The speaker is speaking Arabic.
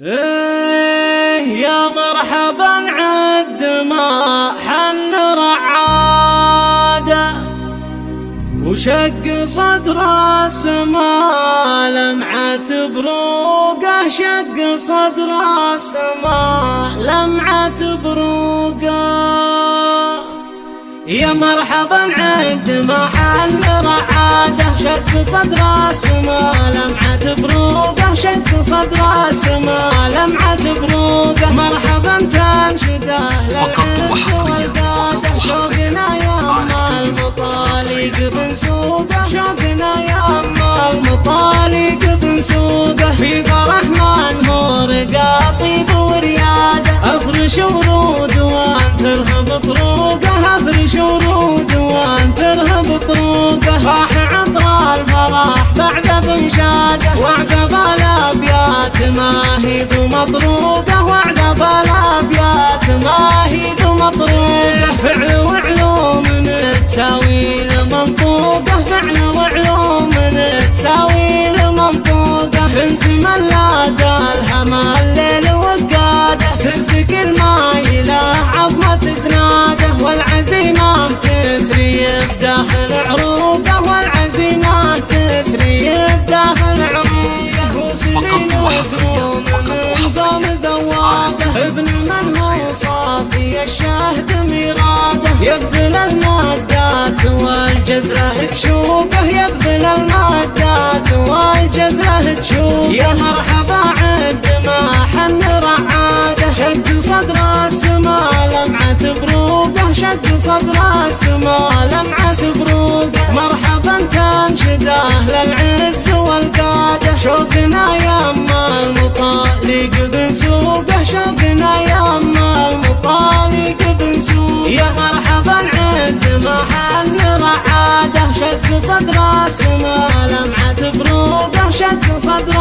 إيه يا مرحبا عد ما حن رعاده وشق صدر السما لمعة بروقه، شق صدر السما لمعة بروقه. يا مرحبا عد ما حن رعاده، شق صدر السما لمعة بروقه، شق صدر السما لمعة بروقه. مرحبا تنشده للعز والقاده، شوقنا يا أما المطالق بنسوقه، شوقنا يا أما المطالق بنسوقه. في فرح منهور قاطيب ورياده، افرش ورود وانثرها بطروقه، افرش ورود وانثرها بطروقه. راح عطر الفرح بعد بنشاده، وعقب الابيات ما هي بمطروقه، وعقب الابيات ما هي بمطروقه. فعل وعلوم تساوي المنطوقه، فعل وعلوم تساوي المنطوقه. بنت ملاد الهمى الليل وقاده، ترتقي المايله عظمه تناده، والعزيمه تسري بداخل عروقه، والعزيمه تسري بداخل عروقه. وسنين وسنون من قوم ذواقه، ابن من هو صافي الشهد ميراده، يبذل المادات والجزره تشوقه، يبذل المادات والجزره تشوقه. يا مرحبا عد ما حن رعاده، شق صدر السما لمعة بروقه، شق صدر السما لمعة بروقه. مرحبا تنشده للعز والقاده، شوقنا يا أما المطالق بنسوقه، شوقنا يا أما المطالق بنسوقه. يا مرحبا عد ما حن رعاده، شق صدر السما لمعة بروقه، شق صدر